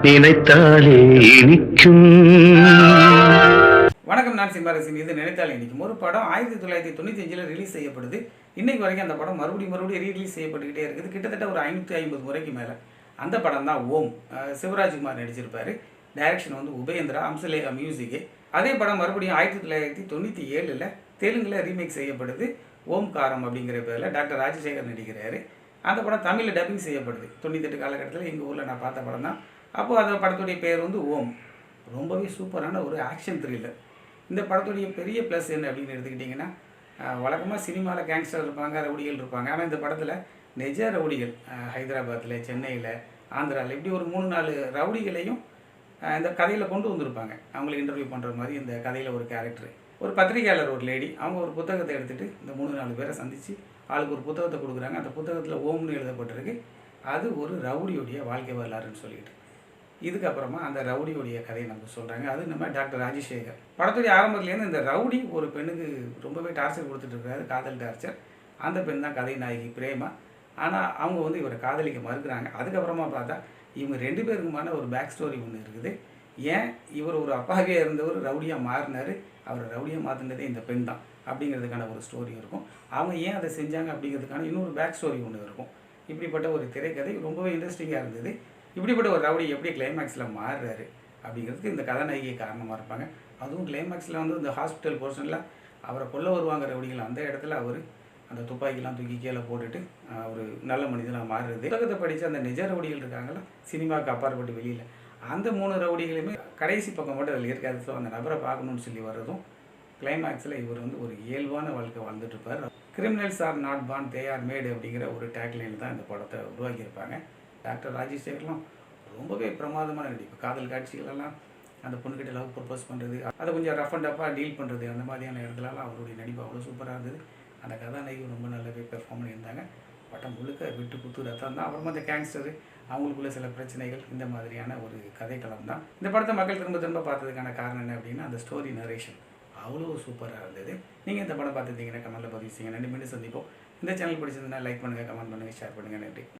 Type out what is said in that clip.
நினைத்தாலே இனிக்கும். வணக்கம், நான் சிம்பாரசின். இது நினைத்தாலே இனிக்கும். ஒரு படம் 1995 ரிலீஸ் செய்யப்படுது. இன்னைக்கு வரைக்கும் அந்த படம் மறுபடியும் ரீரிலீஸ் செய்யப்பட்டுக்கிட்டே இருக்குது. கிட்டத்தட்ட ஒரு 550 முறைக்கு மேலே. அந்த படம் தான் ஓம். சிவராஜ்குமார் நடிச்சிருப்பாரு. டைரக்ஷன் வந்து உபேந்திரா, அம்சலேகா மியூசிக்கு. அதே படம் மறுபடியும் 1997 தெலுங்கில் ரீமேக் செய்யப்படுது. ஓம்காரம் அப்படிங்கிற பேரில் டாக்டர் ராஜசேகர் நடிக்கிறாரு. அந்த படம் தமிழில் டப்பிங் செய்யப்படுது. 98 காலகட்டத்தில் எங்கள் ஊரில் நான் பார்த்த படம் தான். அப்போது அந்த படத்துடைய பேர் வந்து ஓம். ரொம்பவே சூப்பரான ஒரு ஆக்ஷன் த்ரில்லர். இந்த படத்துடைய பெரிய ப்ளஸ் என்ன அப்படின்னு எடுத்துக்கிட்டிங்கன்னா, வழக்கமாக சினிமாவில் கேங்ஸ்டர் இருப்பாங்க, ரவுடிகள் இருப்பாங்க. ஆனால் இந்த படத்தில் நிஜ ரவுடிகள், ஹைதராபாத்தில், சென்னையில், ஆந்திராவில் இப்படி ஒரு 3-4 ரவுடிகளையும் இந்த கதையில் கொண்டு வந்திருப்பாங்க. அவங்களை இன்டர்வியூ பண்ணுற மாதிரி இந்த கதையில் ஒரு கேரக்டர். ஒரு பத்திரிகையாளர், ஒரு லேடி, அவங்க ஒரு புத்தகத்தை எடுத்துகிட்டு இந்த 3-4 பேரை சந்தித்து ஆளுக்கு ஒரு புத்தகத்தை கொடுக்குறாங்க. அந்த புத்தகத்தில் ஓம்னு எழுதப்பட்டிருக்கு. அது ஒரு ரவுடியுடைய வாழ்க்கை வரலாறுன்னு சொல்லிட்டு இதுக்கப்புறமா அந்த ரவுடியுடைய கதையை நமக்கு சொல்கிறாங்க. அது நம்ம டாக்டர் ராஜசேகர். படத்துடைய ஆரம்பத்துலேருந்து இந்த ரவுடி ஒரு பெண்ணுக்கு ரொம்பவே டார்ச்சர் கொடுத்துட்டு இருக்காரு, காதல் டார்ச்சர். அந்த பெண் தான் கதை நாயகி பிரேமா. ஆனால் அவங்க வந்து இவரை காதலிக்க மறுக்கிறாங்க. அதுக்கப்புறமா பார்த்தா இவங்க 2 பேருக்குமான ஒரு பேக் ஸ்டோரி ஒன்று இருக்குது. ஏன் இவர் ஒரு அப்பாவியாக இருந்தவர் ரவுடியாக மாறினார், அவரை ரவுடியாக மாற்றினதே இந்த பெண் தான் அப்படிங்கிறதுக்கான ஒரு ஸ்டோரி இருக்கும். அவங்க ஏன் அதை செஞ்சாங்க அப்படிங்கிறதுக்கான இன்னொரு பேக் ஸ்டோரி ஒன்று இருக்கும். இப்படிப்பட்ட ஒரு திரைக்கதை ரொம்பவே இன்ட்ரெஸ்டிங்காக இருந்தது. இப்படிப்பட்ட ஒரு ரவுடி எப்படி கிளைமேக்ஸில் மாறுறாரு அப்படிங்கிறதுக்கு இந்த கதாநாயகி காரணமாக இருப்பாங்க. அதுவும் கிளைமேக்ஸில் வந்து இந்த ஹாஸ்பிட்டல் போர்ஷனில் அவரை கொல்ல வருவாங்க ரவுடிகள். அந்த இடத்துல அவர் அந்த துப்பாக்கிலாம் தூக்கி கீழே போட்டுட்டு ஒரு நல்ல மனிதனாக மாறுறது. புத்தகத்தை படித்து அந்த நிஜ ரவுடிகள் இருக்காங்களா, சினிமாவுக்கு அப்பாற்பட்டு வெளியில், அந்த 3 ரவுடிகளுமே கடைசி பக்கம் மட்டும் அதில் இருக்காது. ஸோ அந்த நபரை பார்க்கணுன்னு சொல்லி வர்றதும் கிளைமேக்ஸில் இவர் வந்து ஒரு இயல்பான வாழ்க்கை வாழ்ந்துட்டுருப்பார். Criminals are not born, they are made அப்படிங்கிற ஒரு டேக்லைனில் தான் இந்த படத்தை உருவாக்கியிருப்பாங்க. டாக்டர் ராஜசேகர்லாம் ரொம்பவே பிரமாதமான நடிப்பு. காதல் காட்சிகளெல்லாம் அந்த பொண்ணுக்கிட்ட லவ் ப்ரப்போஸ் பண்ணுறது, அதை கொஞ்சம் ரஃப் அண்ட் டஃப்பாக டீல் பண்ணுறது, அந்த மாதிரியான இடத்துலலாம் அவருடைய நடிப்பு அவ்வளோ சூப்பராக இருந்தது. அந்த கதாநாயகி ரொம்ப நல்லாவே பெர்ஃபார்ம் பண்ணியிருந்தாங்க. பட்டம் முழுக்க விட்டு குத்து ரத்தம் தான். அப்புறமா அந்த கேங்ஸ்டரு, அவங்களுக்குள்ள சில பிரச்சனைகள், இந்த மாதிரியான ஒரு கதைக்களம் தான். இந்த படத்தை மக்கள் திரும்ப திரும்ப பார்த்ததுக்கான காரணம் என்ன அப்படின்னா, அந்த ஸ்டோரி நரேஷன் அவ்வளோ சூப்பராக இருந்தது. நீங்கள் இந்த படம் பார்த்துருந்தீங்கன்னா கமெண்ட்டில் பதிவு செய்யுங்க. 2 மீண்டும் சந்திப்போம். இந்த சேனல் பிடிச்சிருந்தா லைக் பண்ணுங்கள், கமெண்ட் பண்ணுங்கள், ஷேர் பண்ணுங்கள். நன்றி.